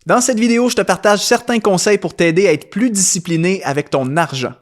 Dans cette vidéo, je te partage certains conseils pour t'aider à être plus discipliné avec ton argent.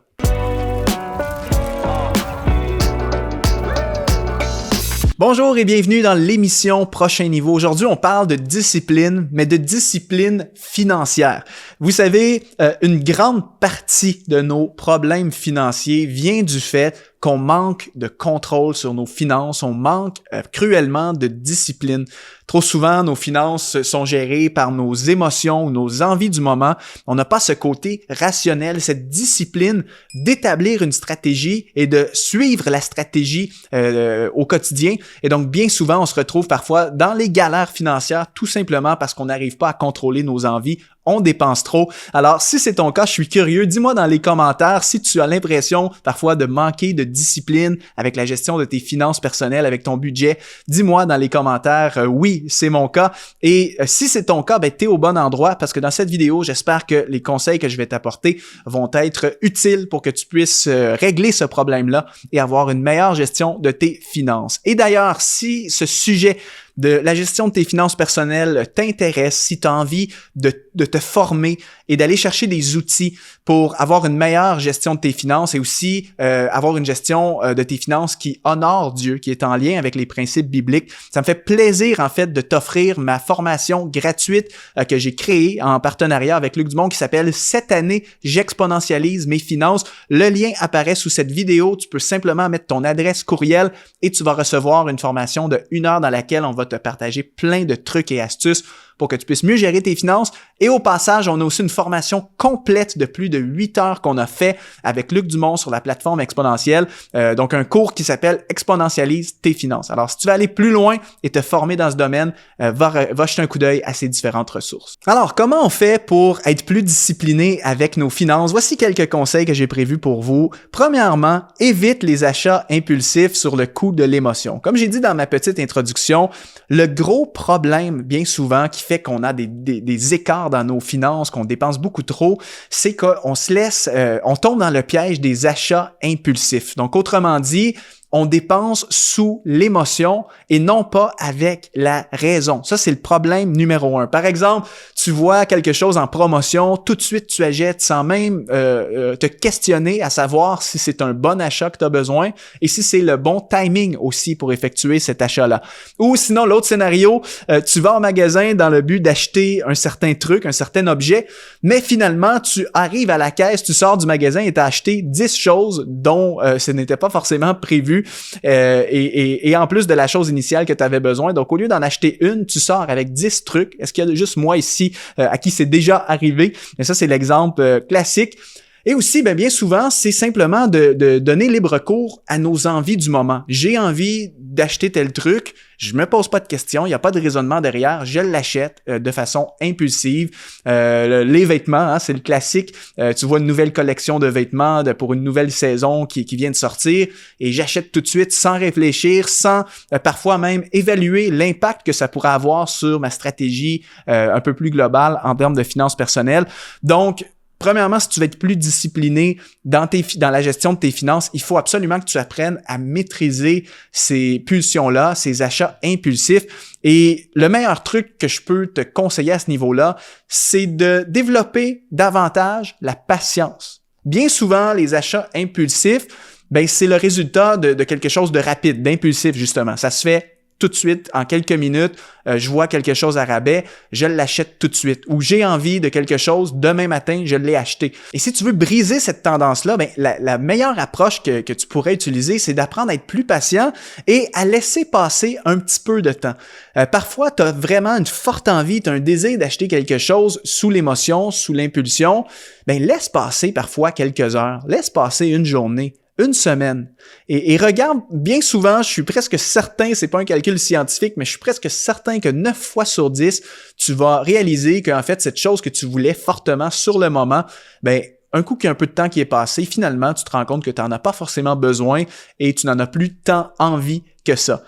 Bonjour et bienvenue dans l'émission Prochain Niveau. Aujourd'hui, on parle de discipline, mais de discipline financière. Vous savez, une grande partie de nos problèmes financiers vient du fait qu'on manque de contrôle sur nos finances, on manque cruellement de discipline. Trop souvent, nos finances sont gérées par nos émotions ou nos envies du moment. On n'a pas ce côté rationnel, cette discipline d'établir une stratégie et de suivre la stratégie au quotidien. Et donc, bien souvent, on se retrouve parfois dans les galères financières tout simplement parce qu'on n'arrive pas à contrôler nos envies. On dépense trop. Alors, si c'est ton cas, je suis curieux. Dis-moi dans les commentaires si tu as l'impression parfois de manquer de discipline avec la gestion de tes finances personnelles, avec ton budget. Dis-moi dans les commentaires, oui, c'est mon cas. Et si c'est ton cas, ben, t'es au bon endroit parce que dans cette vidéo, j'espère que les conseils que je vais t'apporter vont être utiles pour que tu puisses régler ce problème-là et avoir une meilleure gestion de tes finances. Et d'ailleurs, si ce sujet de la gestion de tes finances personnelles t'intéresse, si tu as envie de te former et d'aller chercher des outils pour avoir une meilleure gestion de tes finances et aussi avoir une gestion de tes finances qui honore Dieu, qui est en lien avec les principes bibliques, ça me fait plaisir en fait de t'offrir ma formation gratuite que j'ai créée en partenariat avec Luc Dumont qui s'appelle « Cette année, j'exponentialise mes finances ». Le lien apparaît sous cette vidéo. Tu peux simplement mettre ton adresse courriel et tu vas recevoir une formation de 1 heure dans laquelle on va te partager plein de trucs et astuces pour que tu puisses mieux gérer tes finances. Et au passage, on a aussi une formation complète de plus de 8 heures qu'on a fait avec Luc Dumont sur la plateforme Exponentielle. Donc, un cours qui s'appelle « Exponentialise tes finances ». Alors, si tu veux aller plus loin et te former dans ce domaine, va jeter un coup d'œil à ces différentes ressources. Alors, comment on fait pour être plus discipliné avec nos finances? Voici quelques conseils que j'ai prévus pour vous. Premièrement, évite les achats impulsifs sur le coup de l'émotion. Comme j'ai dit dans ma petite introduction, le gros problème, bien souvent, qui fait qu'on a des écarts dans nos finances, qu'on dépense beaucoup trop, c'est qu'on se laisse, on tombe dans le piège des achats impulsifs. Donc, autrement dit, on dépense sous l'émotion et non pas avec la raison. Ça, c'est le problème numéro 1. Par exemple, tu vois quelque chose en promotion, tout de suite tu achètes sans même te questionner à savoir si c'est un bon achat que tu as besoin et si c'est le bon timing aussi pour effectuer cet achat-là. Ou sinon, l'autre scénario, tu vas au magasin dans le but d'acheter un certain truc, un certain objet, mais finalement, tu arrives à la caisse, tu sors du magasin et tu as acheté 10 choses dont ce n'était pas forcément prévu. Et en plus de la chose initiale que tu avais besoin. Donc, au lieu d'en acheter une, tu sors avec 10 trucs. Est-ce qu'il y a juste moi ici à qui c'est déjà arrivé? Et ça, c'est l'exemple classique. Et aussi, bien souvent, c'est simplement de donner libre cours à nos envies du moment. J'ai envie d'acheter tel truc, je me pose pas de questions, il n'y a pas de raisonnement derrière, je l'achète de façon impulsive. Les vêtements, c'est le classique. Tu vois une nouvelle collection de vêtements pour une nouvelle saison qui vient de sortir et j'achète tout de suite sans réfléchir, sans parfois même évaluer l'impact que ça pourrait avoir sur ma stratégie un peu plus globale en termes de finances personnelles. Donc, premièrement, si tu veux être plus discipliné dans la gestion de tes finances, il faut absolument que tu apprennes à maîtriser ces pulsions-là, ces achats impulsifs. Et le meilleur truc que je peux te conseiller à ce niveau-là, c'est de développer davantage la patience. Bien souvent, les achats impulsifs, c'est le résultat de quelque chose de rapide, d'impulsif justement. Ça se fait tout de suite, en quelques minutes, je vois quelque chose à rabais, je l'achète tout de suite. Ou j'ai envie de quelque chose, demain matin, je l'ai acheté. Et si tu veux briser cette tendance-là, la meilleure approche que tu pourrais utiliser, c'est d'apprendre à être plus patient et à laisser passer un petit peu de temps. Parfois, tu as vraiment une forte envie, tu as un désir d'acheter quelque chose sous l'émotion, sous l'impulsion. Laisse passer parfois quelques heures, laisse passer une journée. Une semaine. Et regarde, bien souvent, je suis presque certain, c'est pas un calcul scientifique, mais je suis presque certain que 9 fois sur 10, tu vas réaliser qu'en fait, cette chose que tu voulais fortement sur le moment, un coup qu'il y a un peu de temps qui est passé, finalement, tu te rends compte que tu n'en as pas forcément besoin et tu n'en as plus tant envie que ça.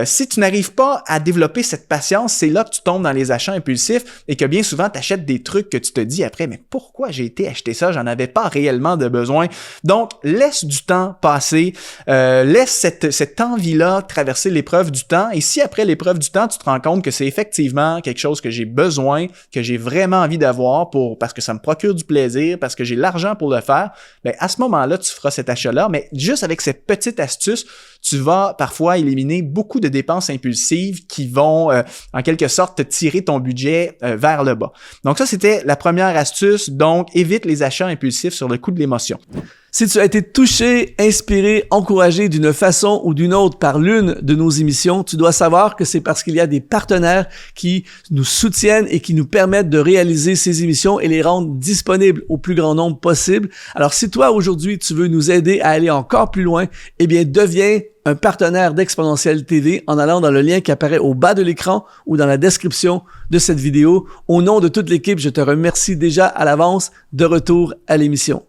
Si tu n'arrives pas à développer cette patience, c'est là que tu tombes dans les achats impulsifs et que bien souvent, tu achètes des trucs que tu te dis après, mais pourquoi j'ai été acheter ça? J'en avais pas réellement de besoin. Donc, laisse du temps passer, laisse cette envie-là traverser l'épreuve du temps et si après l'épreuve du temps, tu te rends compte que c'est effectivement quelque chose que j'ai besoin, que j'ai vraiment envie d'avoir parce que ça me procure du plaisir, parce que j'ai l'argent pour le faire, ben à ce moment-là, tu feras cet achat-là, mais juste avec cette petite astuce, tu vas parfois éliminer beaucoup de dépenses impulsives qui vont, en quelque sorte, te tirer ton budget vers le bas. Donc ça, c'était la première astuce. Donc, évite les achats impulsifs sur le coup de l'émotion. Si tu as été touché, inspiré, encouragé d'une façon ou d'une autre par l'une de nos émissions, tu dois savoir que c'est parce qu'il y a des partenaires qui nous soutiennent et qui nous permettent de réaliser ces émissions et les rendre disponibles au plus grand nombre possible. Alors, si toi, aujourd'hui, tu veux nous aider à aller encore plus loin, eh bien, deviens un partenaire d'Exponentiel TV en allant dans le lien qui apparaît au bas de l'écran ou dans la description de cette vidéo. Au nom de toute l'équipe, je te remercie déjà à l'avance. De retour à l'émission.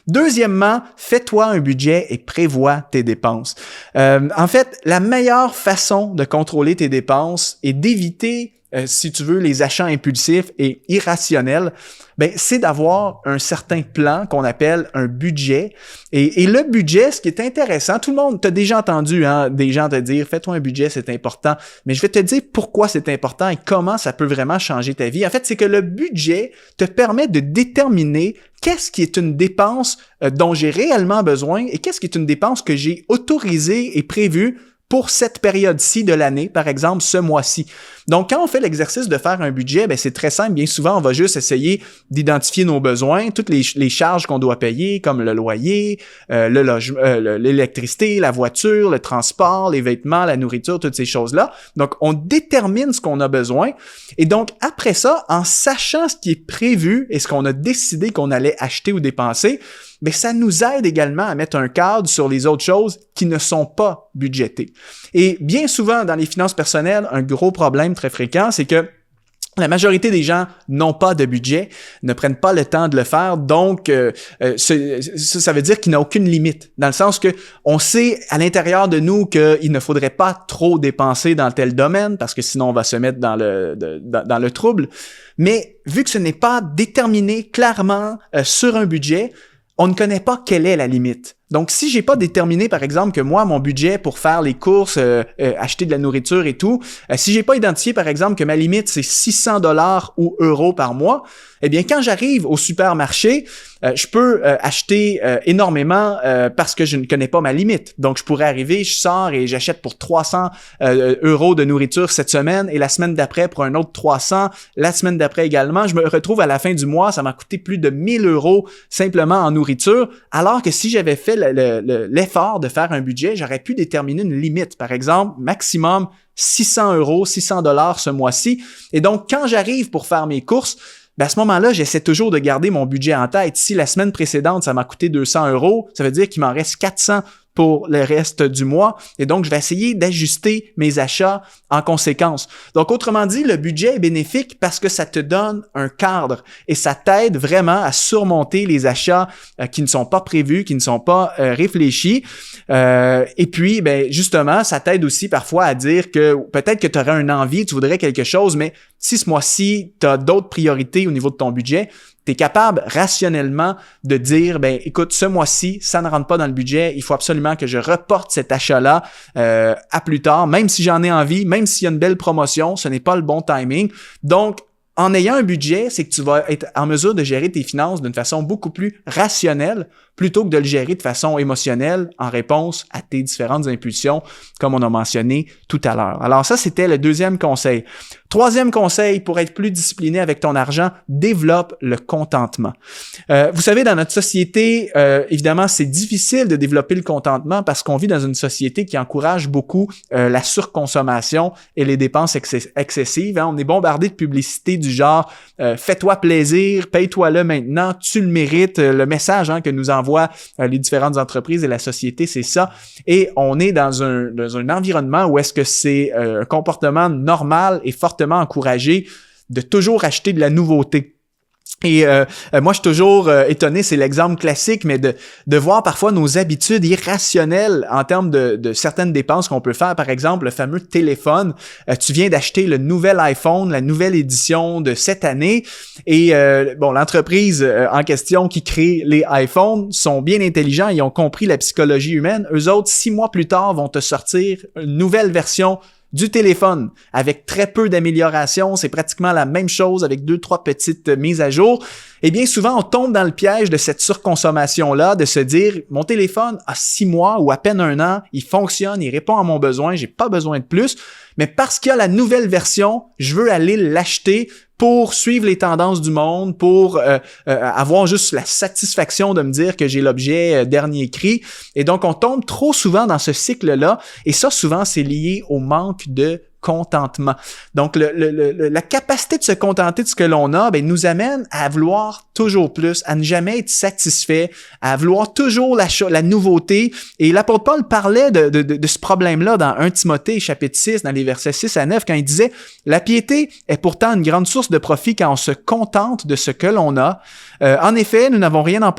Deuxièmement, fais-toi un budget et prévois tes dépenses. En fait, la meilleure façon de contrôler tes dépenses et d'éviter, si tu veux, les achats impulsifs et irrationnels, ben, c'est d'avoir un certain plan qu'on appelle un budget. Et le budget, ce qui est intéressant, tout le monde, t'as déjà entendu des gens te dire « fais-toi un budget, c'est important ». Mais je vais te dire pourquoi c'est important et comment ça peut vraiment changer ta vie. En fait, c'est que le budget te permet de déterminer qu'est-ce qui est une dépense dont j'ai réellement besoin et qu'est-ce qui est une dépense que j'ai autorisée et prévue pour cette période-ci de l'année, par exemple ce mois-ci. Donc, quand on fait l'exercice de faire un budget, ben c'est très simple. Bien souvent, on va juste essayer d'identifier nos besoins, toutes les charges qu'on doit payer, comme le loyer, le logement, l'électricité, la voiture, le transport, les vêtements, la nourriture, toutes ces choses-là. Donc, on détermine ce qu'on a besoin. Et donc, après ça, en sachant ce qui est prévu et ce qu'on a décidé qu'on allait acheter ou dépenser, mais ça nous aide également à mettre un cadre sur les autres choses qui ne sont pas budgétées. Et bien souvent, dans les finances personnelles, un gros problème très fréquent, c'est que la majorité des gens n'ont pas de budget, ne prennent pas le temps de le faire, donc ça veut dire qu'il n'y a aucune limite, dans le sens que on sait à l'intérieur de nous qu'il ne faudrait pas trop dépenser dans tel domaine, parce que sinon on va se mettre dans le trouble, mais vu que ce n'est pas déterminé clairement sur un budget, on ne connaît pas quelle est la limite. Donc, si j'ai pas déterminé, par exemple, que moi, mon budget pour faire les courses, acheter de la nourriture et tout, si j'ai pas identifié, par exemple, que ma limite, c'est 600 $ ou euros par mois, eh bien, quand j'arrive au supermarché, je peux acheter énormément parce que je ne connais pas ma limite. Donc, je pourrais arriver, je sors et j'achète pour 300 € de nourriture cette semaine et la semaine d'après pour un autre 300, la semaine d'après également. Je me retrouve à la fin du mois, ça m'a coûté plus de 1000 € simplement en nourriture, alors que si j'avais fait l'effort de faire un budget, j'aurais pu déterminer une limite. Par exemple, maximum 600 €, 600 $ ce mois-ci. Et donc, quand j'arrive pour faire mes courses, ben à ce moment-là, j'essaie toujours de garder mon budget en tête. Si la semaine précédente, ça m'a coûté 200 €, ça veut dire qu'il m'en reste 400 pour le reste du mois. Et donc, je vais essayer d'ajuster mes achats en conséquence. Donc, autrement dit, le budget est bénéfique parce que ça te donne un cadre et ça t'aide vraiment à surmonter les achats qui ne sont pas prévus, qui ne sont pas réfléchis. Et puis, ben justement, ça t'aide aussi parfois à dire que peut-être que tu aurais une envie, tu voudrais quelque chose, mais si ce mois-ci, tu as d'autres priorités au niveau de ton budget, tu es capable rationnellement de dire, ben écoute, ce mois-ci, ça ne rentre pas dans le budget, il faut absolument que je reporte cet achat-là à plus tard, même si j'en ai envie, même s'il y a une belle promotion, ce n'est pas le bon timing. Donc, en ayant un budget, c'est que tu vas être en mesure de gérer tes finances d'une façon beaucoup plus rationnelle plutôt que de le gérer de façon émotionnelle en réponse à tes différentes impulsions, comme on a mentionné tout à l'heure. Alors ça, c'était le deuxième conseil. Troisième conseil, pour être plus discipliné avec ton argent, développe le contentement. Vous savez, dans notre société, évidemment, c'est difficile de développer le contentement parce qu'on vit dans une société qui encourage beaucoup la surconsommation et les dépenses excessives. On est bombardé de publicités du genre « fais-toi plaisir, paye-toi-le maintenant, tu le mérites ». Le message que nous envoient les différentes entreprises et la société, c'est ça. Et on est dans un environnement où est-ce que c'est un comportement normal et fortement encouragé de toujours acheter de la nouveauté. Et moi, je suis toujours étonné, c'est l'exemple classique, mais de voir parfois nos habitudes irrationnelles en termes de certaines dépenses qu'on peut faire. Par exemple, le fameux téléphone. Tu viens d'acheter le nouvel iPhone, la nouvelle édition de cette année. Et l'entreprise en question qui crée les iPhones sont bien intelligents. Ils ont compris la psychologie humaine. Eux autres, 6 mois plus tard, vont te sortir une nouvelle version du téléphone, avec très peu d'améliorations, c'est pratiquement la même chose avec 2-3 petites mises à jour. Et bien souvent, on tombe dans le piège de cette surconsommation-là, de se dire, mon téléphone a 6 mois ou à peine 1 an, il fonctionne, il répond à mon besoin, j'ai pas besoin de plus, mais parce qu'il y a la nouvelle version, je veux aller l'acheter pour suivre les tendances du monde, pour avoir juste la satisfaction de me dire que j'ai l'objet dernier cri. Et donc, on tombe trop souvent dans ce cycle-là. Et ça, souvent, c'est lié au manque de contentement. Donc, la capacité de se contenter de ce que l'on a, nous amène à vouloir toujours plus, à ne jamais être satisfait, à vouloir toujours la nouveauté. Et l'apôtre Paul parlait de ce problème-là dans 1 Timothée, chapitre 6, dans les versets 6 à 9, quand il disait « La piété est pourtant une grande source de profit quand on se contente de ce que l'on a. En effet, nous n'avons rien à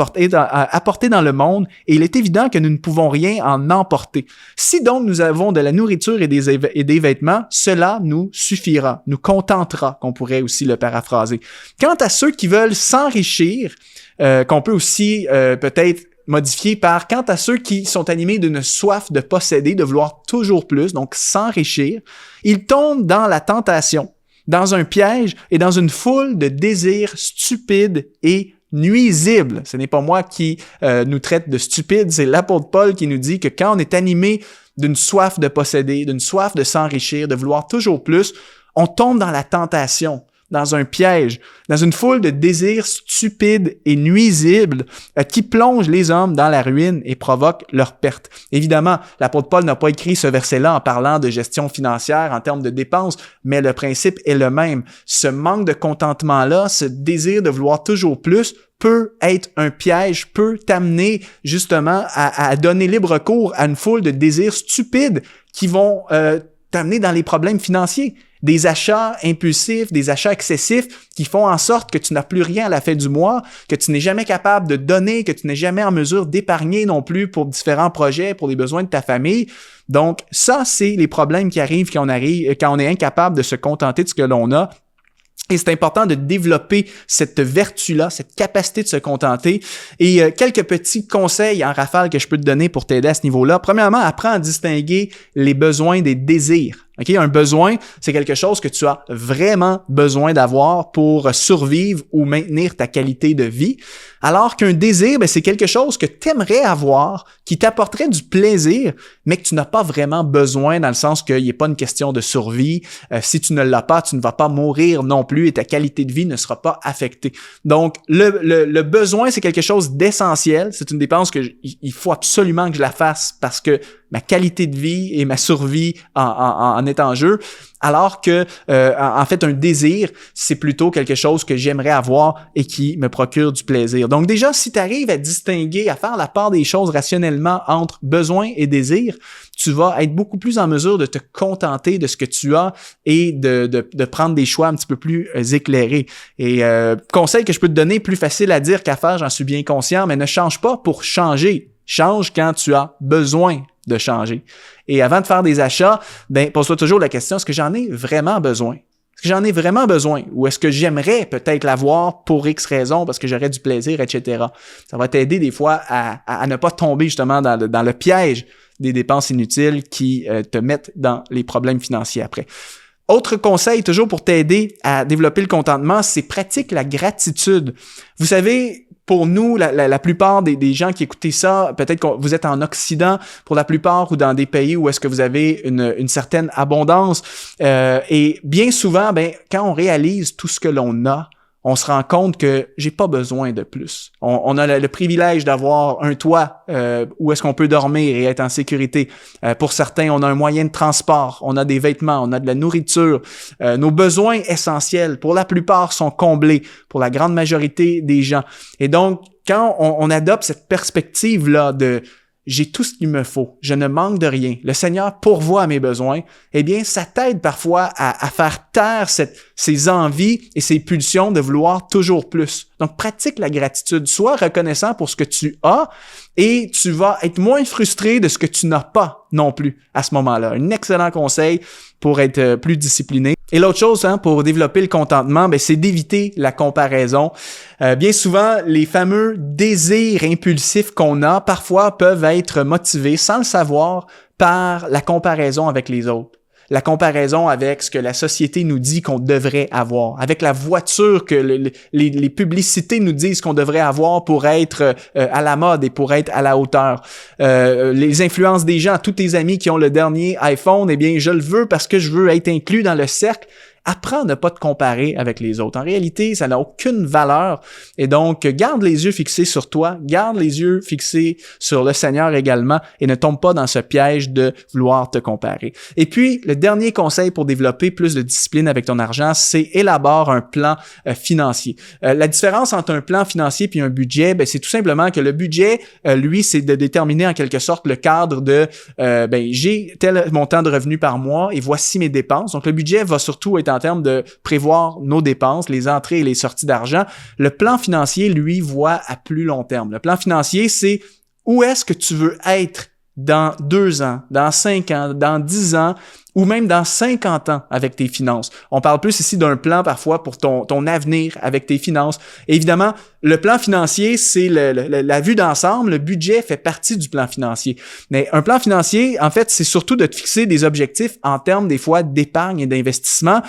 apporter dans le monde et il est évident que nous ne pouvons rien en emporter. Si donc nous avons de la nourriture et des vêtements, cela nous suffira, nous contentera, qu'on pourrait aussi le paraphraser. Quant à ceux qui veulent s'enrichir, qu'on peut aussi peut-être modifier par quant à ceux qui sont animés d'une soif de posséder, de vouloir toujours plus, donc s'enrichir, ils tombent dans la tentation, dans un piège et dans une foule de désirs stupides et nuisibles. Ce n'est pas moi qui nous traite de stupides, c'est l'apôtre Paul qui nous dit que quand on est animé d'une soif de posséder, d'une soif de s'enrichir, de vouloir toujours plus, on tombe dans la tentation, dans un piège, dans une foule de désirs stupides et nuisibles qui plongent les hommes dans la ruine et provoquent leur perte. Évidemment, l'apôtre Paul n'a pas écrit ce verset-là en parlant de gestion financière en termes de dépenses, mais le principe est le même. Ce manque de contentement-là, ce désir de vouloir toujours plus, peut être un piège, peut t'amener justement à donner libre cours à une foule de désirs stupides qui vont t'amener dans les problèmes financiers. Des achats impulsifs, des achats excessifs qui font en sorte que tu n'as plus rien à la fin du mois, que tu n'es jamais capable de donner, que tu n'es jamais en mesure d'épargner non plus pour différents projets, pour les besoins de ta famille. Donc, ça, c'est les problèmes qui arrivent quand on est incapable de se contenter de ce que l'on a. Et c'est important de développer cette vertu-là, cette capacité de se contenter. Et quelques petits conseils en rafale que je peux te donner pour t'aider à ce niveau-là. Premièrement, apprends à distinguer les besoins des désirs. Okay? Un besoin, c'est quelque chose que tu as vraiment besoin d'avoir pour survivre ou maintenir ta qualité de vie. Alors qu'un désir, c'est quelque chose que tu aimerais avoir, qui t'apporterait du plaisir, mais que tu n'as pas vraiment besoin dans le sens qu'il n'est pas une question de survie. Si tu ne l'as pas, tu ne vas pas mourir non plus et ta qualité de vie ne sera pas affectée. Donc, le besoin, c'est quelque chose d'essentiel. C'est une dépense il faut absolument que je la fasse parce que ma qualité de vie et ma survie en est en jeu. Alors que, en fait, un désir, c'est plutôt quelque chose que j'aimerais avoir et qui me procure du plaisir. Donc déjà, si tu arrives à distinguer, à faire la part des choses rationnellement entre besoin et désir, tu vas être beaucoup plus en mesure de te contenter de ce que tu as et de prendre des choix un petit peu plus éclairés. Et conseil que je peux te donner, plus facile à dire qu'à faire, j'en suis bien conscient, mais ne change pas pour changer. Change quand tu as besoin de changer. Et avant de faire des achats, pose-toi toujours la question, est-ce que j'en ai vraiment besoin? Est-ce que j'en ai vraiment besoin? Ou est-ce que j'aimerais peut-être l'avoir pour X raison, parce que j'aurais du plaisir, etc. Ça va t'aider des fois à ne pas tomber justement dans le piège des dépenses inutiles qui te mettent dans les problèmes financiers après. Autre conseil, toujours pour t'aider à développer le contentement, c'est pratique la gratitude. Vous savez, pour nous, la plupart des gens qui écoutez ça, peut-être que vous êtes en Occident pour la plupart ou dans des pays où est-ce que vous avez une certaine abondance. Et bien souvent, quand on réalise tout ce que l'on a, on se rend compte que j'ai pas besoin de plus. On a le privilège d'avoir un toit où est-ce qu'on peut dormir et être en sécurité. Pour certains, on a un moyen de transport, on a des vêtements, on a de la nourriture. Nos besoins essentiels, pour la plupart, sont comblés pour la grande majorité des gens. Et donc, quand on adopte cette perspective-là de j'ai tout ce qu'il me faut, je ne manque de rien, le Seigneur pourvoit à mes besoins, eh bien, ça t'aide parfois à faire taire ces envies et ces pulsions de vouloir toujours plus. Donc, pratique la gratitude, sois reconnaissant pour ce que tu as et tu vas être moins frustré de ce que tu n'as pas non plus à ce moment-là. Un excellent conseil pour être plus discipliné. Et l'autre chose, pour développer le contentement, c'est d'éviter la comparaison. Bien souvent, les fameux désirs impulsifs qu'on a, parfois peuvent être motivés sans le savoir par la comparaison avec les autres. La comparaison avec ce que la société nous dit qu'on devrait avoir, avec la voiture que les publicités nous disent qu'on devrait avoir pour être à la mode et pour être à la hauteur. Les influences des gens, tous tes amis qui ont le dernier iPhone, eh bien, je le veux parce que je veux être inclus dans le cercle. Apprends à ne pas te comparer avec les autres. En réalité, ça n'a aucune valeur. Et donc, garde les yeux fixés sur toi, garde les yeux fixés sur le Seigneur également et ne tombe pas dans ce piège de vouloir te comparer. Et puis, le dernier conseil pour développer plus de discipline avec ton argent, c'est élabore un plan financier. La différence entre un plan financier et un budget, c'est tout simplement que le budget, lui, c'est de déterminer en quelque sorte le cadre de j'ai tel montant de revenus par mois et voici mes dépenses. Donc, le budget va surtout être en termes de prévoir nos dépenses, les entrées et les sorties d'argent. Le plan financier, lui, voit à plus long terme. Le plan financier, c'est où est-ce que tu veux être dans 2 ans, dans 5 ans, dans 10 ans, ou même dans 50 ans avec tes finances. On parle plus ici d'un plan parfois pour ton avenir avec tes finances. Et évidemment, le plan financier, c'est la vue d'ensemble. Le budget fait partie du plan financier. Mais un plan financier, en fait, c'est surtout de te fixer des objectifs en termes des fois d'épargne et d'investissement.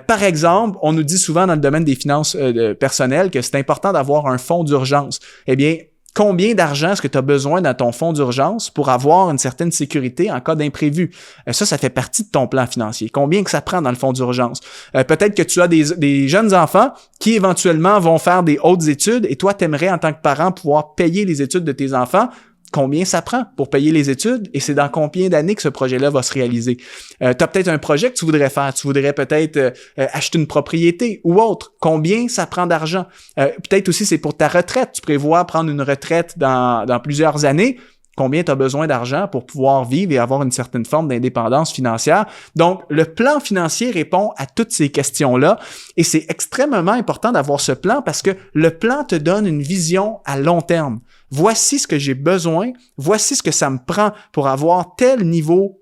Par exemple, on nous dit souvent dans le domaine des finances personnelles que c'est important d'avoir un fonds d'urgence. Eh bien, combien d'argent est-ce que tu as besoin dans ton fonds d'urgence pour avoir une certaine sécurité en cas d'imprévu? Ça fait partie de ton plan financier. Combien que ça prend dans le fonds d'urgence? Peut-être que tu as des jeunes enfants qui éventuellement vont faire des hautes études et toi, tu aimerais en tant que parent pouvoir payer les études de tes enfants. Combien ça prend pour payer les études et c'est dans combien d'années que ce projet-là va se réaliser. Tu as peut-être un projet que tu voudrais faire. Tu voudrais peut-être acheter une propriété ou autre. Combien ça prend d'argent? Peut-être aussi c'est pour ta retraite. Tu prévois prendre une retraite dans plusieurs années. Combien tu as besoin d'argent pour pouvoir vivre et avoir une certaine forme d'indépendance financière. Donc, le plan financier répond à toutes ces questions-là et c'est extrêmement important d'avoir ce plan parce que le plan te donne une vision à long terme. Voici ce que j'ai besoin, voici ce que ça me prend pour avoir tel niveau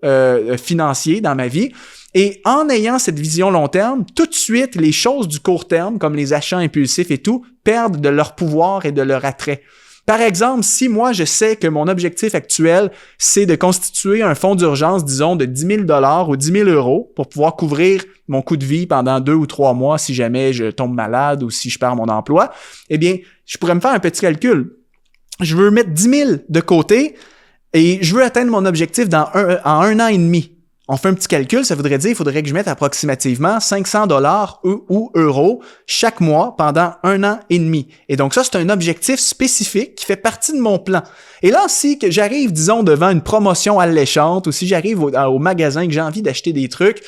financier dans ma vie. Et en ayant cette vision long terme, tout de suite, les choses du court terme, comme les achats impulsifs et tout, perdent de leur pouvoir et de leur attrait. Par exemple, si moi, je sais que mon objectif actuel, c'est de constituer un fonds d'urgence, disons, de 10 000 ou 10 000 euros pour pouvoir couvrir mon coût de vie pendant 2 ou 3 mois si jamais je tombe malade ou si je perds mon emploi, eh bien, je pourrais me faire un petit calcul. Je veux mettre 10 000 de côté et je veux atteindre mon objectif en 1 an et demi. On fait un petit calcul, ça voudrait dire qu'il faudrait que je mette approximativement 500 $ ou euros chaque mois pendant 1 an et demi. Et donc ça, c'est un objectif spécifique qui fait partie de mon plan. Et là, si que j'arrive, disons, devant une promotion alléchante ou si j'arrive au magasin que j'ai envie d'acheter des trucs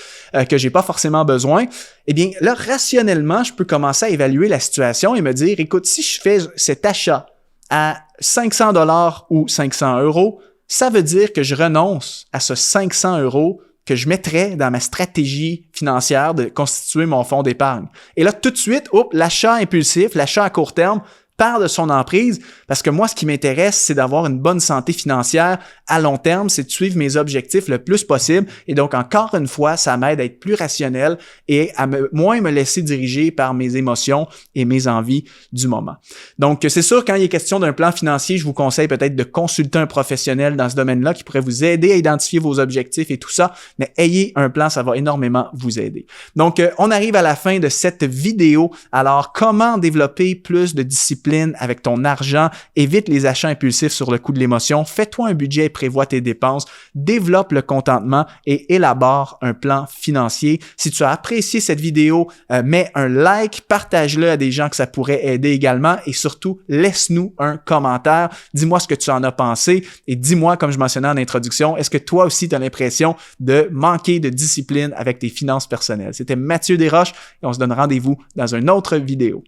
que j'ai pas forcément besoin, eh bien là, rationnellement, je peux commencer à évaluer la situation et me dire, écoute, si je fais cet achat à 500 $ ou 500 euros, ça veut dire que je renonce à ce 500 euros que je mettrais dans ma stratégie financière de constituer mon fonds d'épargne. Et là, tout de suite, l'achat impulsif, l'achat à court terme, perd de son emprise parce que moi, ce qui m'intéresse, c'est d'avoir une bonne santé financière à long terme, c'est de suivre mes objectifs le plus possible. Et donc, encore une fois, ça m'aide à être plus rationnel et à moins me laisser diriger par mes émotions et mes envies du moment. Donc, c'est sûr, quand il est question d'un plan financier, je vous conseille peut-être de consulter un professionnel dans ce domaine-là qui pourrait vous aider à identifier vos objectifs et tout ça, mais ayez un plan, ça va énormément vous aider. Donc, on arrive à la fin de cette vidéo. Alors, comment développer plus de discipline avec ton argent, évite les achats impulsifs sur le coup de l'émotion, fais-toi un budget et prévois tes dépenses, développe le contentement et élabore un plan financier. Si tu as apprécié cette vidéo, mets un like, partage-le à des gens que ça pourrait aider également et surtout, laisse-nous un commentaire. Dis-moi ce que tu en as pensé et dis-moi, comme je mentionnais en introduction, est-ce que toi aussi tu as l'impression de manquer de discipline avec tes finances personnelles? C'était Mathieu Desroches et on se donne rendez-vous dans une autre vidéo.